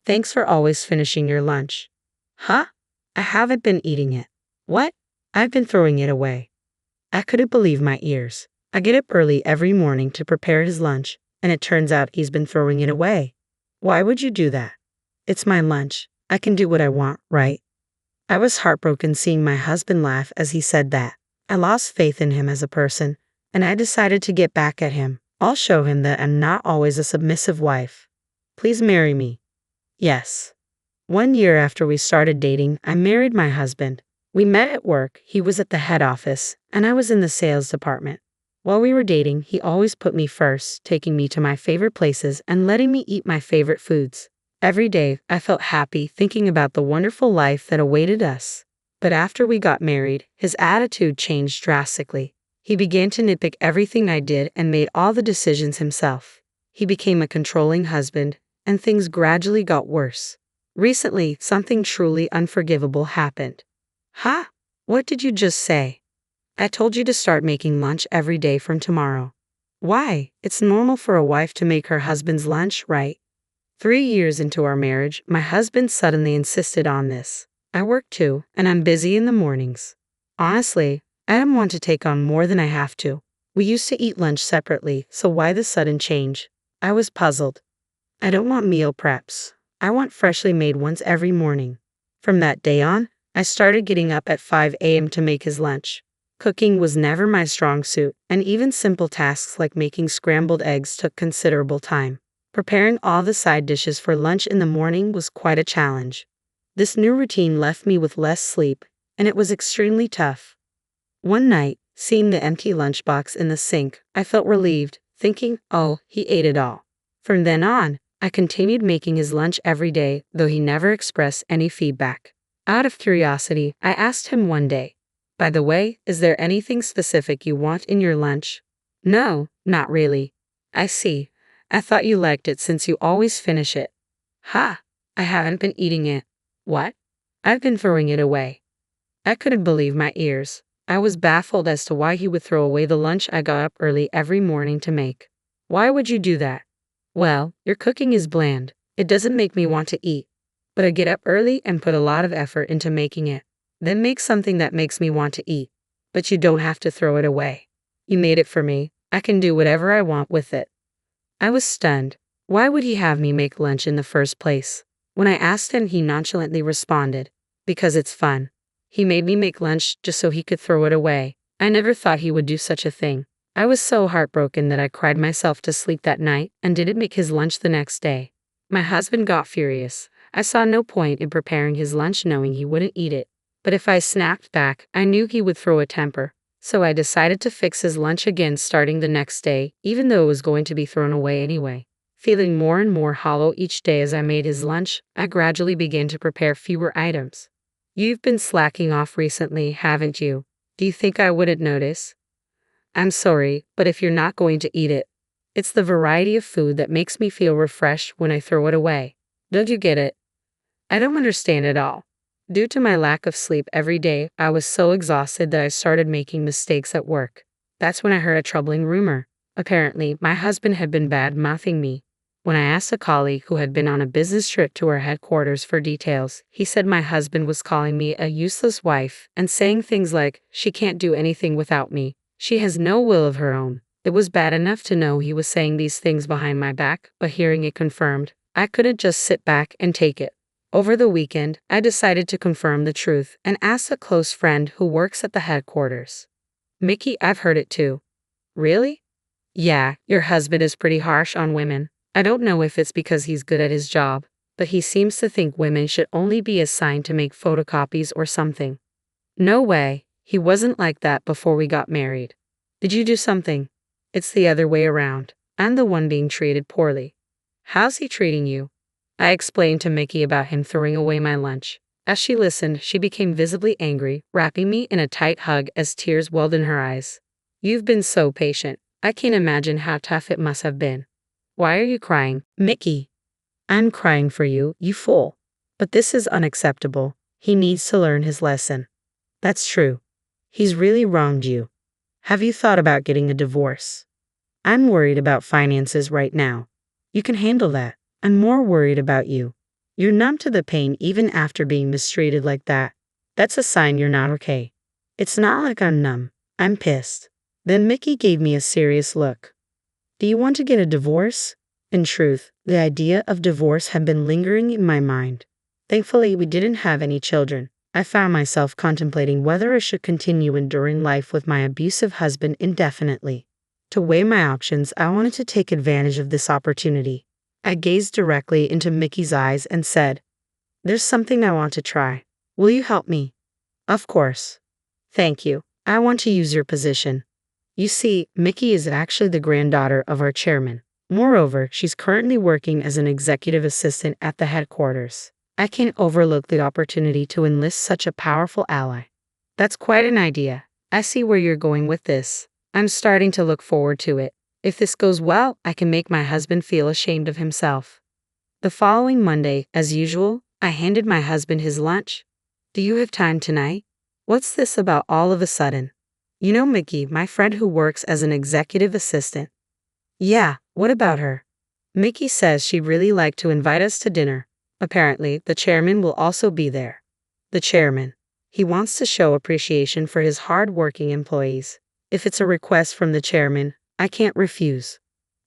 Thanks for always finishing your lunch. Huh? I haven't been eating it. What? I've been throwing it away. I couldn't believe my ears. I get up early every morning to prepare his lunch, and it turns out he's been throwing it away. Why would you do that? It's my lunch. I can do what I want, right? I was heartbroken seeing my husband laugh as he said that. I lost faith in him as a person, and I decided to get back at him. I'll show him that I'm not always a submissive wife. Please marry me. Yes. 1 year after we started dating, I married my husband. We met at work. He was at the head office, and I was in the sales department. While we were dating, he always put me first, taking me to my favorite places and letting me eat my favorite foods. Every day, I felt happy thinking about the wonderful life that awaited us. But after we got married, his attitude changed drastically. He began to nitpick everything I did and made all the decisions himself. He became a controlling husband, and things gradually got worse. Recently, something truly unforgivable happened. Huh? What did you just say? I told you to start making lunch every day from tomorrow. Why? It's normal for a wife to make her husband's lunch, right? 3 years into our marriage, my husband suddenly insisted on this. I work too, and I'm busy in the mornings. Honestly, I don't want to take on more than I have to. We used to eat lunch separately, so why the sudden change? I was puzzled. I don't want meal preps. I want freshly made ones every morning. From that day on, I started getting up at 5 a.m. to make his lunch. Cooking was never my strong suit, and even simple tasks like making scrambled eggs took considerable time. Preparing all the side dishes for lunch in the morning was quite a challenge. This new routine left me with less sleep, and it was extremely tough. One night, seeing the empty lunchbox in the sink, I felt relieved, thinking, oh, he ate it all. From then on, I continued making his lunch every day, though he never expressed any feedback. Out of curiosity, I asked him one day, by the way, is there anything specific you want in your lunch? No, not really. I see. I thought you liked it since you always finish it. Ha! I haven't been eating it. What? I've been throwing it away. I couldn't believe my ears. I was baffled as to why he would throw away the lunch I got up early every morning to make. Why would you do that? Well, your cooking is bland. It doesn't make me want to eat. But I get up early and put a lot of effort into making it. Then make something that makes me want to eat. But you don't have to throw it away. You made it for me. I can do whatever I want with it. I was stunned. Why would he have me make lunch in the first place? When I asked him, he nonchalantly responded, because it's fun. He made me make lunch just so he could throw it away. I never thought he would do such a thing. I was so heartbroken that I cried myself to sleep that night and didn't make his lunch the next day. My husband got furious. I saw no point in preparing his lunch knowing he wouldn't eat it. But if I snapped back, I knew he would throw a temper. So I decided to fix his lunch again starting the next day, even though it was going to be thrown away anyway. Feeling more and more hollow each day as I made his lunch, I gradually began to prepare fewer items. You've been slacking off recently, haven't you? Do you think I wouldn't notice? I'm sorry, but if you're not going to eat it, it's the variety of food that makes me feel refreshed when I throw it away. Don't you get it? I don't understand at all. Due to my lack of sleep every day, I was so exhausted that I started making mistakes at work. That's when I heard a troubling rumor. Apparently, my husband had been bad-mouthing me. When I asked a colleague who had been on a business trip to our headquarters for details, he said my husband was calling me a useless wife and saying things like, she can't do anything without me. She has no will of her own. It was bad enough to know he was saying these things behind my back, but hearing it confirmed, I couldn't just sit back and take it. Over the weekend, I decided to confirm the truth and asked a close friend who works at the headquarters. Mickey, I've heard it too. Really? Yeah, your husband is pretty harsh on women. I don't know if it's because he's good at his job, but he seems to think women should only be assigned to make photocopies or something. No way, he wasn't like that before we got married. Did you do something? It's the other way around. I'm the one being treated poorly. How's he treating you? I explained to Mickey about him throwing away my lunch. As she listened, she became visibly angry, wrapping me in a tight hug as tears welled in her eyes. You've been so patient. I can't imagine how tough it must have been. Why are you crying, Mickey? I'm crying for you, you fool. But this is unacceptable. He needs to learn his lesson. That's true. He's really wronged you. Have you thought about getting a divorce? I'm worried about finances right now. You can handle that. I'm more worried about you. You're numb to the pain even after being mistreated like that. That's a sign you're not okay. It's not like I'm numb. I'm pissed. Then Mickey gave me a serious look. Do you want to get a divorce? In truth, the idea of divorce had been lingering in my mind. Thankfully, we didn't have any children. I found myself contemplating whether I should continue enduring life with my abusive husband indefinitely. To weigh my options, I wanted to take advantage of this opportunity. I gazed directly into Mickey's eyes and said, "There's something I want to try. Will you help me?" "Of course." "Thank you. I want to use your position." You see, Mickey is actually the granddaughter of our chairman. Moreover, she's currently working as an executive assistant at the headquarters. I can't overlook the opportunity to enlist such a powerful ally. That's quite an idea. I see where you're going with this. I'm starting to look forward to it. If this goes well, I can make my husband feel ashamed of himself. The following Monday, as usual, I handed my husband his lunch. "Do you have time tonight?" "What's this about all of a sudden?" "You know Mickey, my friend who works as an executive assistant." "Yeah, what about her?" "Mickey says she'd really like to invite us to dinner. Apparently, the chairman will also be there." "The chairman. He wants to show appreciation for his hard-working employees. If it's a request from the chairman, I can't refuse."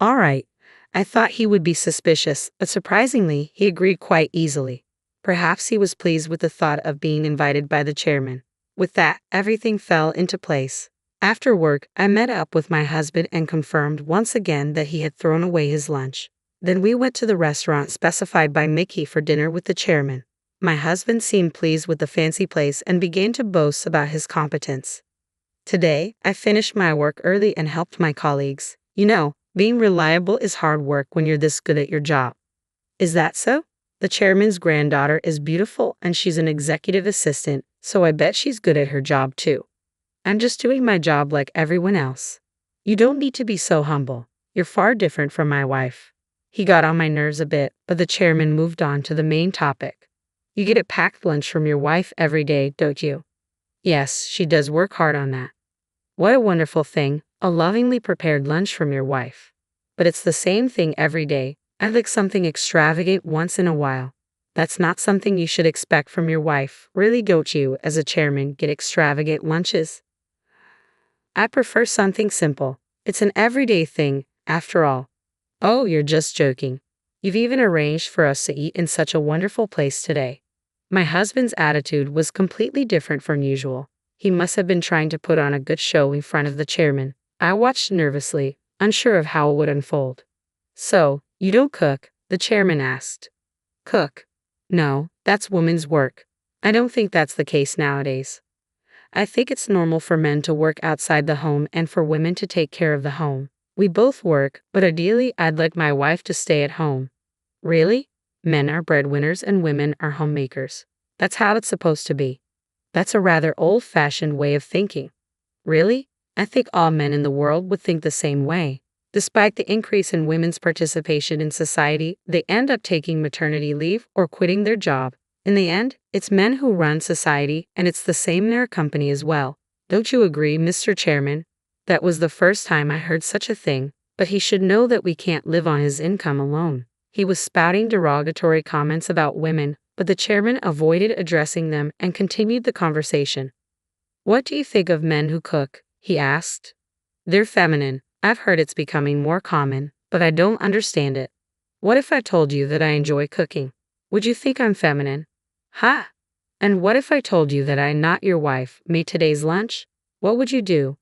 "All right." I thought he would be suspicious, but surprisingly, he agreed quite easily. Perhaps he was pleased with the thought of being invited by the chairman. With that, everything fell into place. After work, I met up with my husband and confirmed once again that he had thrown away his lunch. Then we went to the restaurant specified by Mickey for dinner with the chairman. My husband seemed pleased with the fancy place and began to boast about his competence. Today, I finished my work early and helped my colleagues. You know, being reliable is hard work when you're this good at your job. Is that so? The chairman's granddaughter is beautiful and she's an executive assistant, so I bet she's good at her job too. I'm just doing my job like everyone else. You don't need to be so humble. You're far different from my wife. He got on my nerves a bit, but the chairman moved on to the main topic. You get a packed lunch from your wife every day, don't you? Yes, she does work hard on that. What a wonderful thing, a lovingly prepared lunch from your wife. But it's the same thing every day. I'd like something extravagant once in a while. That's not something you should expect from your wife. Really, don't you, as a chairman, get extravagant lunches? I prefer something simple. It's an everyday thing, after all. Oh, you're just joking. You've even arranged for us to eat in such a wonderful place today. My husband's attitude was completely different from usual. He must have been trying to put on a good show in front of the chairman. I watched nervously, unsure of how it would unfold. "So, you don't cook?" the chairman asked. "Cook? No, that's women's work. I don't think that's the case nowadays. I think it's normal for men to work outside the home and for women to take care of the home. We both work, but ideally I'd like my wife to stay at home." "Really? Men are breadwinners and women are homemakers. That's how it's supposed to be." "That's a rather old-fashioned way of thinking." "Really? I think all men in the world would think the same way. Despite the increase in women's participation in society, they end up taking maternity leave or quitting their job. In the end, it's men who run society, and it's the same in our company as well. Don't you agree, Mr. Chairman?" That was the first time I heard such a thing, but he should know that we can't live on his income alone. He was spouting derogatory comments about women, but the chairman avoided addressing them and continued the conversation. "What do you think of men who cook?" he asked. "They're feminine. I've heard it's becoming more common, but I don't understand it. What if I told you that I enjoy cooking? Would you think I'm feminine?" "Ha! And what if I told you that I, not your wife, made today's lunch? What would you do?"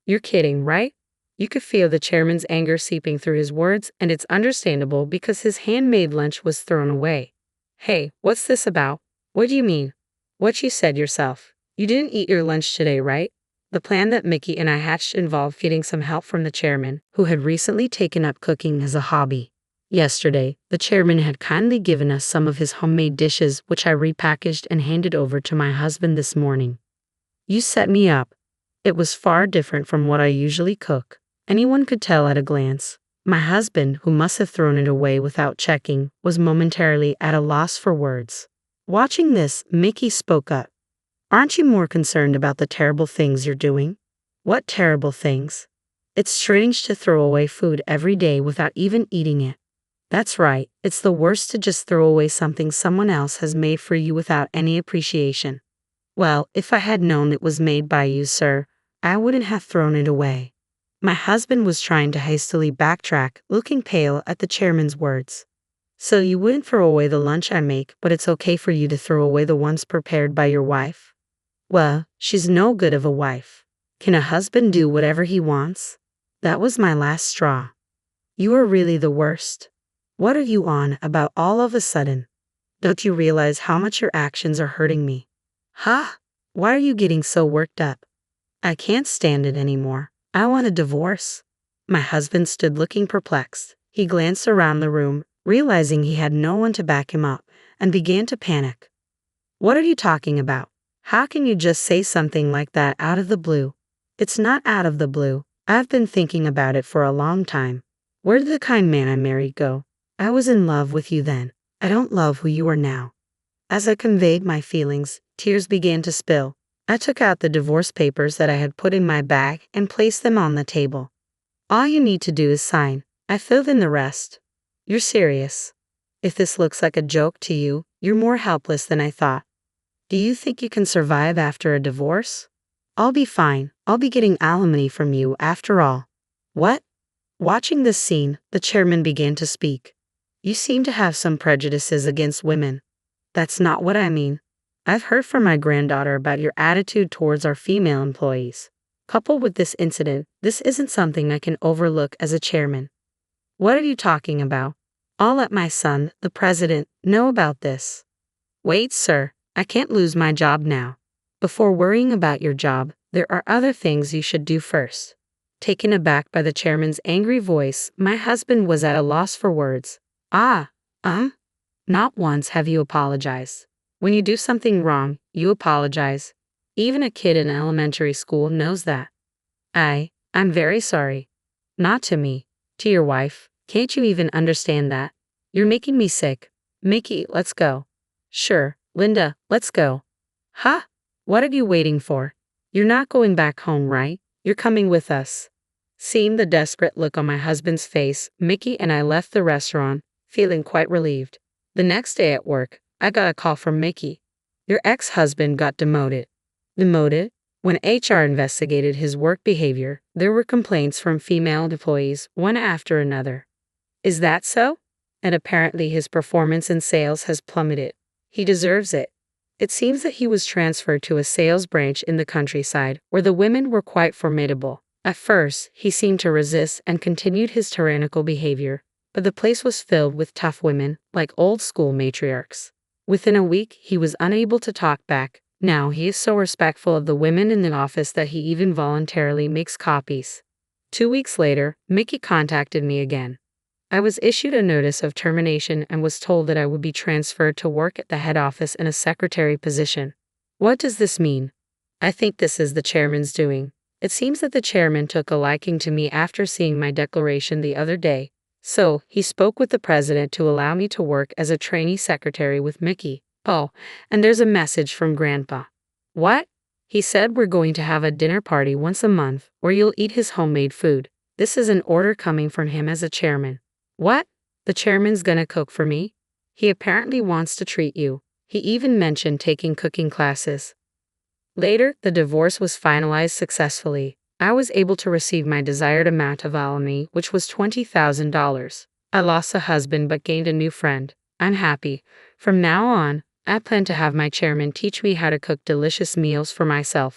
"You're kidding, right?" You could feel the chairman's anger seeping through his words, and it's understandable because his handmade lunch was thrown away. "Hey, what's this about?" "What do you mean?" "What you said yourself. You didn't eat your lunch today, right?" The plan that Mickey and I hatched involved getting some help from the chairman, who had recently taken up cooking as a hobby. Yesterday, the chairman had kindly given us some of his homemade dishes, which I repackaged and handed over to my husband this morning. You set me up. It was far different from what I usually cook. Anyone could tell at a glance. My husband, who must have thrown it away without checking, was momentarily at a loss for words. Watching this, Mickey spoke up. "Aren't you more concerned about the terrible things you're doing?" "What terrible things?" "It's strange to throw away food every day without even eating it." That's right, it's the worst to just throw away something someone else has made for you without any appreciation. Well, if I had known it was made by you, sir, I wouldn't have thrown it away. My husband was trying to hastily backtrack, looking pale at the chairman's words. So you wouldn't throw away the lunch I make, but it's okay for you to throw away the ones prepared by your wife? Well, she's no good of a wife. Can a husband do whatever he wants? That was my last straw. You are really the worst. What are you on about all of a sudden? Don't you realize how much your actions are hurting me? Huh? Why are you getting so worked up? I can't stand it anymore. I want a divorce. My husband stood looking perplexed. He glanced around the room, realizing he had no one to back him up, and began to panic. What are you talking about? How can you just say something like that out of the blue? It's not out of the blue. I've been thinking about it for a long time. Where did the kind man I married go? I was in love with you then. I don't love who you are now. As I conveyed my feelings, tears began to spill. I took out the divorce papers that I had put in my bag and placed them on the table. All you need to do is sign. I filled in the rest. You're serious. If this looks like a joke to you, you're more helpless than I thought. Do you think you can survive after a divorce? I'll be fine. I'll be getting alimony from you after all. What? Watching this scene, the chairman began to speak. You seem to have some prejudices against women. That's not what I mean. I've heard from my granddaughter about your attitude towards our female employees. Coupled with this incident, this isn't something I can overlook as a chairman. What are you talking about? I'll let my son, the president, know about this. Wait, sir, I can't lose my job now. Before worrying about your job, there are other things you should do first. Taken aback by the chairman's angry voice, my husband was at a loss for words. Not once have you apologized. When you do something wrong, you apologize. Even a kid in elementary school knows that. I'm very sorry. Not to me, to your wife. Can't you even understand that? You're making me sick. Mickey, let's go. Sure, Linda, let's go. Huh? What are you waiting for? You're not going back home, right? You're coming with us. Seeing the desperate look on my husband's face, Mickey and I left the restaurant, feeling quite relieved. The next day at work, I got a call from Mickey. Your ex-husband got demoted. Demoted? When HR investigated his work behavior, there were complaints from female employees, one after another. Is that so? And apparently his performance in sales has plummeted. He deserves it. It seems that he was transferred to a sales branch in the countryside, where the women were quite formidable. At first, he seemed to resist and continued his tyrannical behavior, but the place was filled with tough women, like old-school matriarchs. Within a week, he was unable to talk back. Now he is so respectful of the women in the office that he even voluntarily makes copies. 2 weeks later, Mickey contacted me again. I was issued a notice of termination and was told that I would be transferred to work at the head office in a secretary position. What does this mean? I think this is the chairman's doing. It seems that the chairman took a liking to me after seeing my declaration the other day. So, he spoke with the president to allow me to work as a trainee secretary with Mickey. Oh, and there's a message from Grandpa. What? He said we're going to have a dinner party once a month, where you'll eat his homemade food. This is an order coming from him as a chairman. What? The chairman's gonna cook for me? He apparently wants to treat you. He even mentioned taking cooking classes. Later, the divorce was finalized successfully. I was able to receive my desired amount of alimony, which was $20,000. I lost a husband but gained a new friend. I'm happy. From now on, I plan to have my chairman teach me how to cook delicious meals for myself.